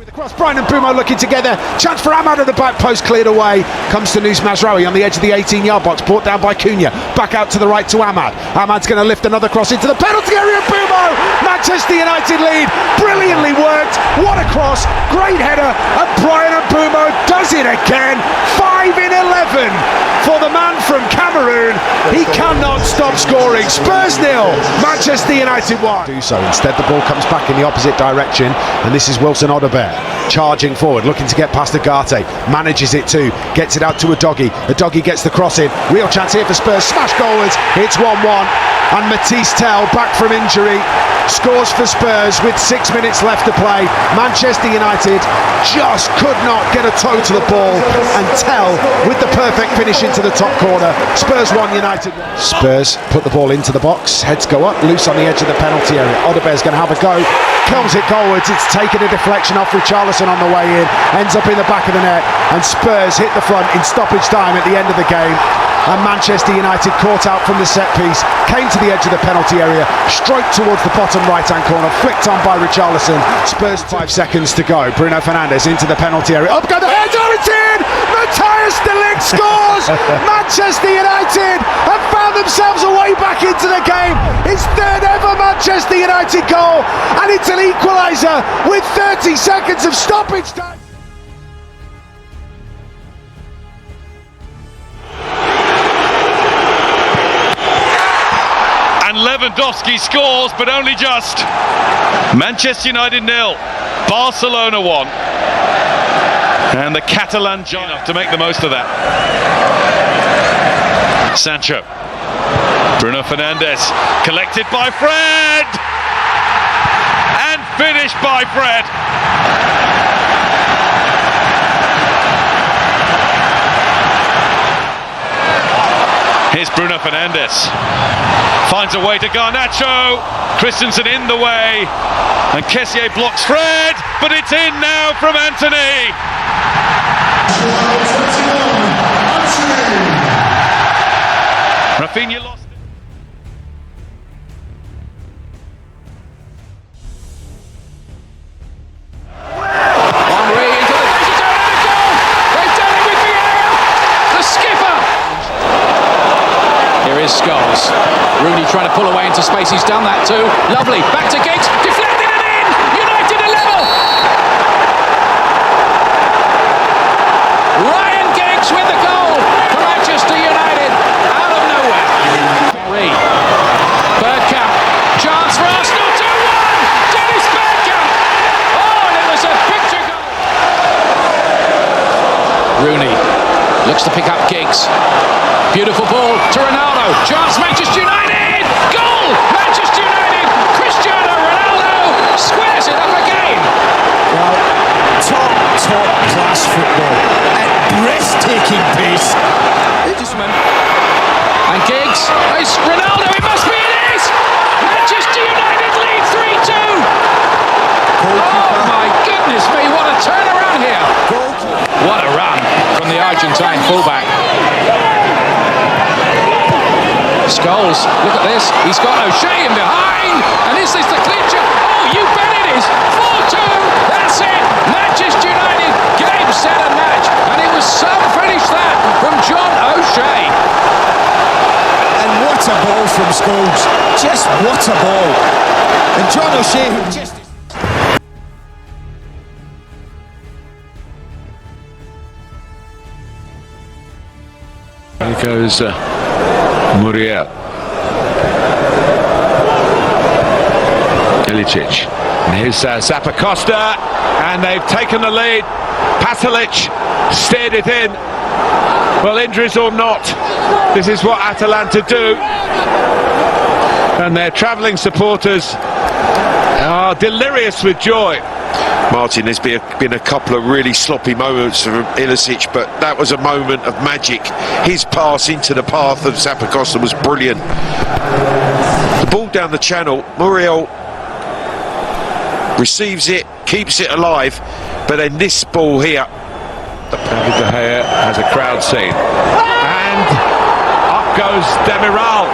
With the cross, Brian and Bumo looking together. Chance for Ahmad at the back post, cleared away. Comes to Nus Mazraoui on the edge of the 18-yard box, brought down by Cunha. Back out to the right to Ahmad. Ahmad's going to lift another cross into the penalty area. Bumo, Manchester United lead. Brilliantly worked. What a cross! Great header, and Brian and Bumo does it again. 5 in 11 for the man from Cameroon. He cannot stop scoring. Spurs 0, Manchester United 1. Do so. Instead, the ball comes back in the opposite direction, and this is Wilson Odobert charging forward, looking to get past Agate. Manages it too. Gets it out to Udogie. Udogie gets the cross in. Real chance here for Spurs. Smash goalwards. It's 1-1. And Matisse Tell, back from injury, scores for Spurs with 6 minutes left to play. Manchester United just could not get a toe to the ball, and Tell with the perfect finish into the top corner. Spurs 1, United 1. Spurs put the ball into the box, heads go up, loose on the edge of the penalty area. Odebert's going to have a go, kills it goalwards. It's taken a deflection off Richarlison on the way in, ends up in the back of the net, and Spurs hit the front in stoppage time at the end of the game. And Manchester United caught out from the set piece, came to the edge of the penalty area, straight towards the bottom right-hand corner, flicked on by Richarlison. Spurs 5 seconds to go. Bruno Fernandes into the penalty area. Up go the head, it's in! Matthias de Ligt scores! Manchester United have found themselves a way back into the game. It's third ever Manchester United goal, and it's an equaliser with 30 seconds of stoppage time. Lewandowski scores, but only just. Manchester United 0, Barcelona 1, and the Catalan enough to make the most of that. Sancho, Bruno Fernandes, collected by Fred, and finished by Fred. Here's Bruno Fernandes, finds a way to Garnacho, Christensen in the way, and Kessié blocks Fred, but it's in now from Anthony. Rafinha lost it. Scholes. Rooney trying to pull away into space, he's done that too. Lovely, back to Giggs, deflected and in! United are level! Ryan Giggs with the goal for Manchester United, out of nowhere. Bergkamp, chance for Arsenal, 2-1! Dennis Bergkamp! Oh, and it was a picture goal! Rooney looks to pick up Giggs. Beautiful ball to Ronaldo. Chance, Manchester United! Goal! Manchester United! Cristiano Ronaldo squares it up again! Well, top class football at breathtaking pace. And Giggs, it's Ronaldo, it must be, it is! Manchester United lead 3-2! Oh my goodness me, what a turnaround here! What a run from the Argentine fullback. Scholes, look at this, he's got O'Shea in behind, and is this the clincher? Oh, you bet it is! 4-2, that's it! Manchester United, game, set and match, and it was some finish that from John O'Shea. And what a ball from Scholes, just what a ball. And John O'Shea who just... Here goes Muriel. Ilicic. And here's Zappacosta, and they've taken the lead. Pasalic steered it in. Well, injuries or not, this is what Atalanta do. And their travelling supporters are delirious with joy. Martin, there's been a couple of really sloppy moments from Ilicic, but that was a moment of magic. His pass into the path of Zappacosta was brilliant. The ball down the channel, Muriel receives it, keeps it alive, but then this ball here. David De Gea has a crowd scene. And up goes Demiral.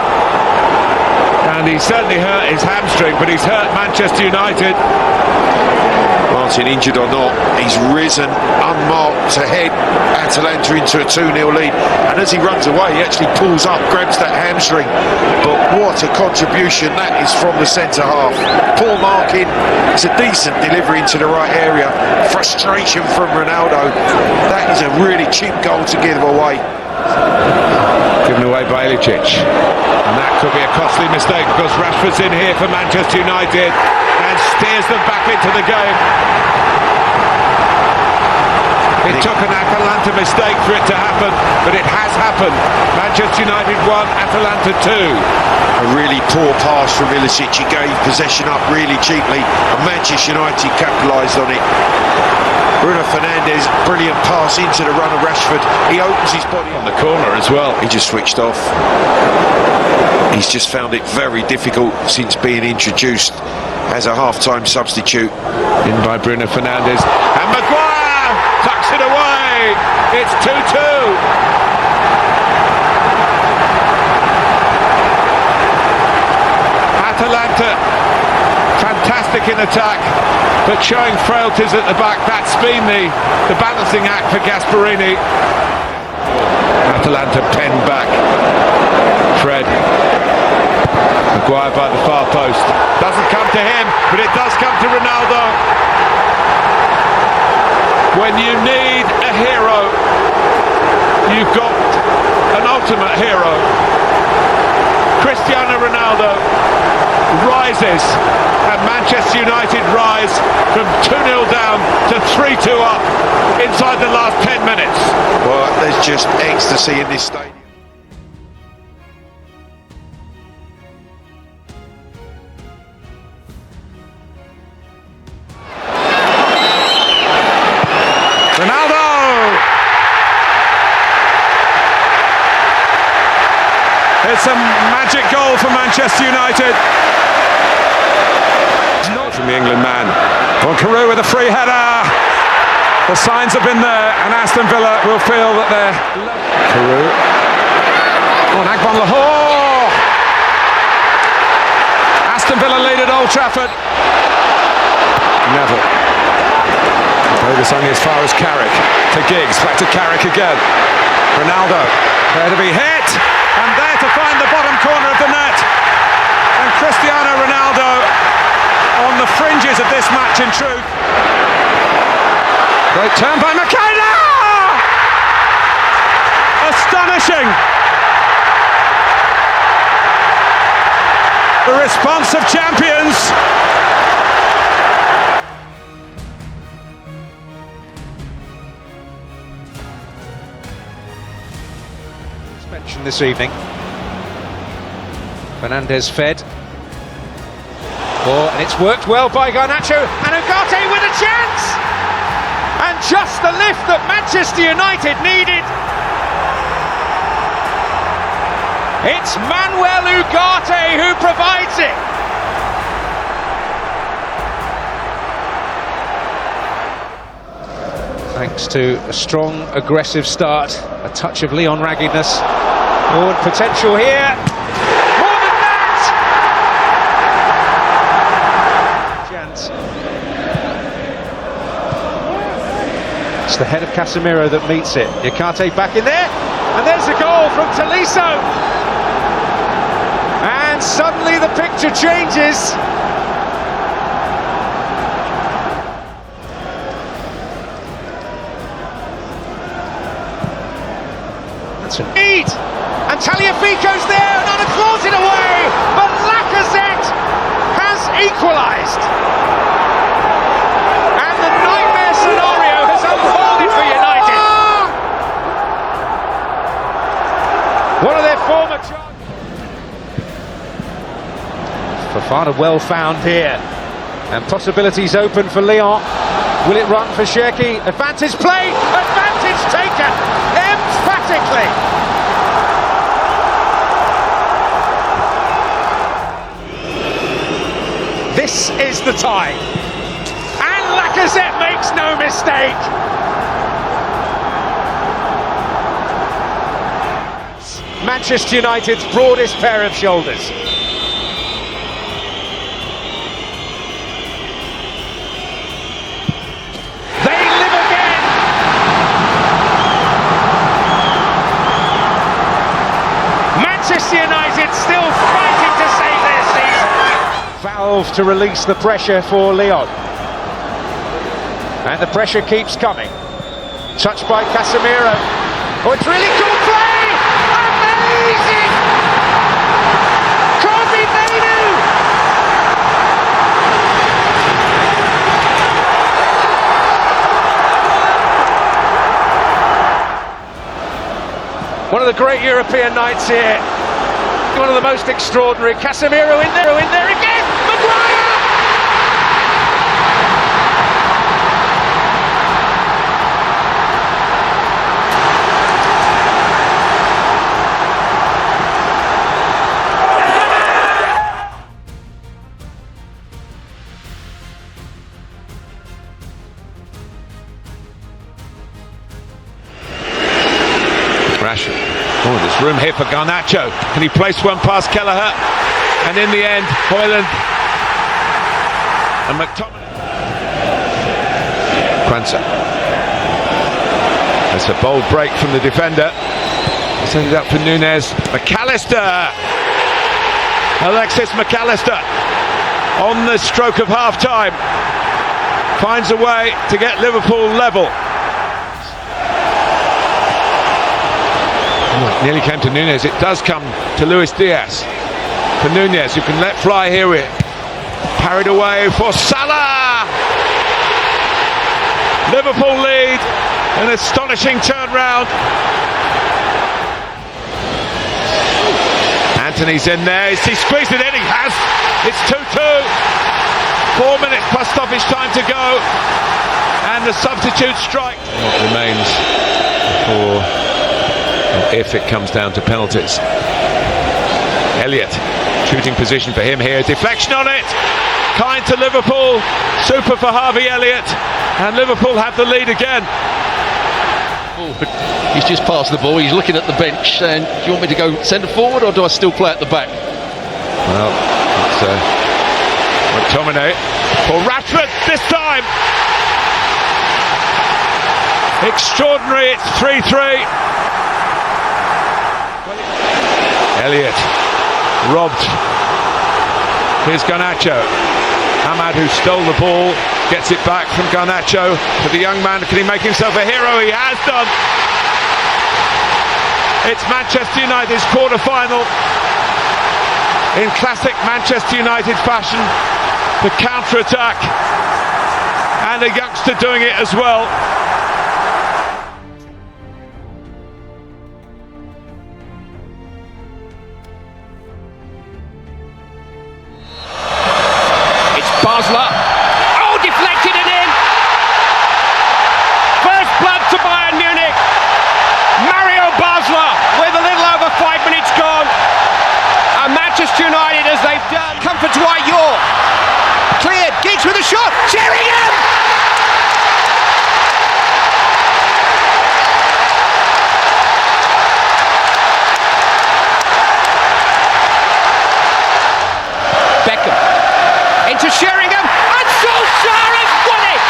And he certainly hurt his hamstring, but he's hurt Manchester United. Martin, injured or not, he's risen unmarked to head Atalanta into a 2-0 lead, and as he runs away he actually pulls up, grabs that hamstring. But what a contribution that is from the centre half. Poor marking, it's a decent delivery into the right area, frustration from Ronaldo. That is a really cheap goal to give away. Given away by Ilicic, and that could be a costly mistake because Rashford's in here for Manchester United and steers them back into the game. It took an Atalanta mistake for it to happen, but it has happened. Manchester United 1, Atalanta 2. A really poor pass from Ilicic. He gave possession up really cheaply, and Manchester United capitalised on it. Bruno Fernandes, brilliant pass into the run of Rashford. He opens his body on the corner as well. He just switched off. He's just found it very difficult since being introduced as a half-time substitute. In by Bruno Fernandes, and Maguire tucks it away. It's 2-2. Atalanta, fantastic in attack, but showing frailties at the back. That's been the balancing act for Gasperini. Atalanta penned back. Fred. Maguire by the far post. Doesn't come to him, but it does come to Ronaldo. When you need a hero, you've got an ultimate hero. Cristiano Ronaldo rises, and Manchester United rise from 2-0 down to 3-2 up inside the last 10 minutes. Well, there's just ecstasy in this stadium. Ronaldo! It's a magic goal for Manchester United. From the England man. Well, Carew with a free header. The signs have been there, and Aston Villa will feel that they're... Carew. On Agbon Lahore. Aston Villa lead at Old Trafford. Neville. Ferguson as far as Carrick. To Giggs. Back to Carrick again. Ronaldo. There to be hit. And there to find the bottom corner of the net. And Cristiano Ronaldo on the fringes of this match in truth. Great turn by Makeda! Astonishing! The response of champions. Suspension this evening. Fernandes fed. And it's worked well by Garnacho, and Ugarte with a chance! And just the lift that Manchester United needed. It's Manuel Ugarte who provides it. Thanks to a strong, aggressive start, a touch of Lyon raggedness. Forward potential here. It's the head of Casemiro that meets it. Ugarte back in there, and there's a goal from Tolisso. And suddenly the picture changes. That's a lead, and Tagliafico's there, and on a claws it away, but Lacazette has equalised. And the nightmare scenario has unfolded for United. One of their former Fofana well found here, and possibilities open for Lyon. Will it run for Cherki? Advantage played, advantage taken, emphatically. This is the time, and Lacazette makes no mistake. Manchester United's broadest pair of shoulders. Manchester United still fighting to save their season. Valve to release the pressure for Lyon. And the pressure keeps coming. Touched by Casemiro. Oh, it's really cool play! Amazing! Kobe Mainu! One of the great European nights here. One of the most extraordinary. Casemiro in there again! Maguire! Rashford. Oh, there's room here for Garnacho. Can he place one past Kelleher? And in the end, Højlund and McTominay. Kwanzaa. That's a bold break from the defender. Send it up for Nunez. McAllister. Alexis McAllister on the stroke of half-time. Finds a way to get Liverpool level. Nearly came to Nunez. It does come to Luis Diaz. For Nunez, who can let fly here. With carried away for Salah. Liverpool lead. An astonishing turnaround. Anthony's in there. Is he squeezed it in? He has. It's 2-2. 4 minutes plus stoppage time to go. And the substitute strike. What remains for... if it comes down to penalties. Elliott, shooting position for him here. Deflection on it. Kind to Liverpool. Super for Harvey Elliott. And Liverpool have the lead again. He's just passed the ball. He's looking at the bench and do you want me to go centre forward or do I still play at the back? Well, it's McTominay for Rashford this time. Extraordinary. It's 3-3. Elliott robbed. Here's Garnacho. Ahmad, who stole the ball, gets it back from Garnacho to the young man. Can he make himself a hero? He has done. It's Manchester United's quarter-final. In classic Manchester United fashion, the counter-attack. And a youngster doing it as well. Basler. Oh, deflected and in. First blood to Bayern Munich. Mario Basler with a little over 5 minutes gone. And Manchester United, as they've done, come for Dwight York. Cleared. Giggs with a shot. Sheringham. Into Sheringham, and Solskjaer has won it!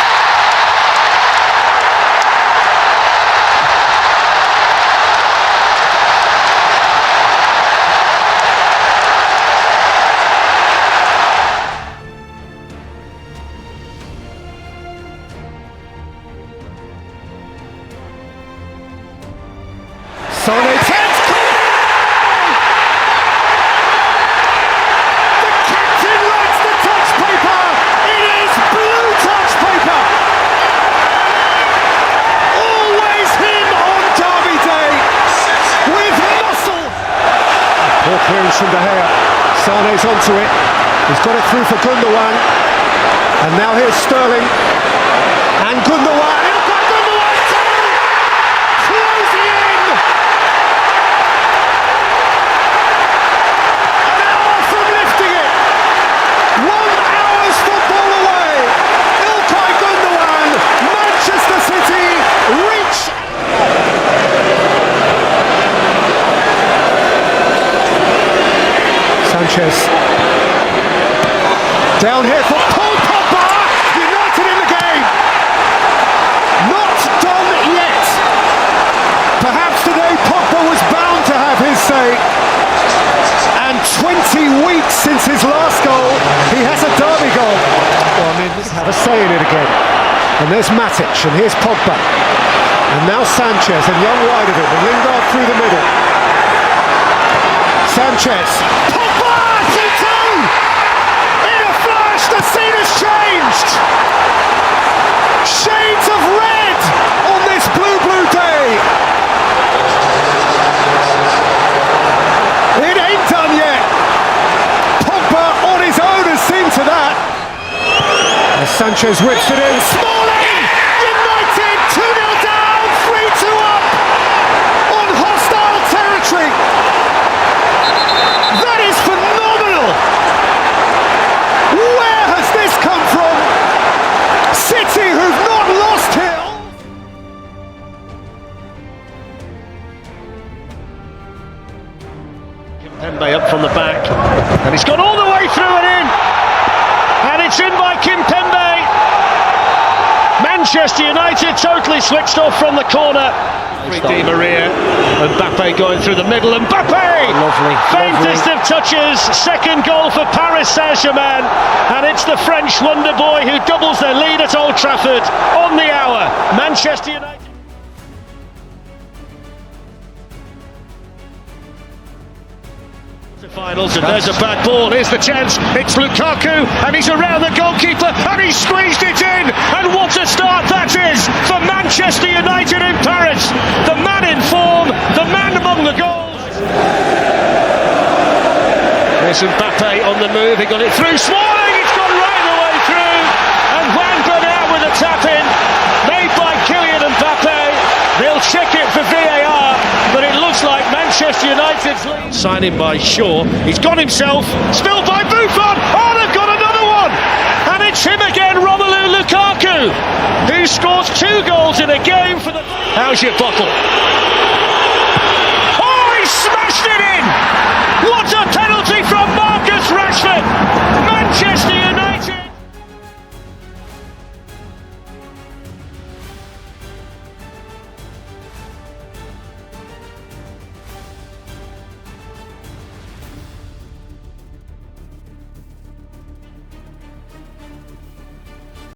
Sane takes clearance from De Gea. Sane's onto it. He's got it through for Gundogan. And now here's Sterling. And Gundogan. He's got Gundogan too! Closing in! An hour from lifting it. 1 hour's football away. Ilkay Gundogan. Manchester City reach. Sanchez down here for Paul Pogba. United in the game. Not done yet. Perhaps today Pogba was bound to have his say. saying it again. And there's Matic, and here's Pogba. And now Sanchez, and young wide of it, and Lingard through the middle. Sanchez. Pogba! 2-2! In a flash, the scene has changed! Shades of red on this blue day! It ain't done yet! Pogba on his own has seen to that! As Sanchez whips it in, Smalling! United 2-0 down, 3-2 up on hostile territory! That is phenomenal! Where has this come from? City who've not lost here! Kimpembe up from the back, and he's gone all the way through and in, and it's in by Kimpembe. Manchester United totally switched off from the corner. Di Maria, Mbappe going through the middle, and Mbappe! Lovely, Faintest of touches, second goal for Paris Saint-Germain, and it's the French wonder boy who doubles their lead at Old Trafford on the hour. Manchester United. Finals, and there's a bad ball, here's the chance, it's Lukaku, and he's around the goalkeeper, and he's squeezed it in, and what a start that is for Manchester United in Paris, the man in form, the man among the goals. There's Mbappe on the move, he got it through, Smalling, it's gone right the way through, and Juan Bernat with a tap in, made by Kylian Mbappe. They'll check it for VAR, but it looks like Manchester United's lead. Signing by Shaw, he's gone himself, spilled by Buffon, oh they've got another one! And it's him again, Romelu Lukaku, who scores 2 goals in a game for the... How's your bottle?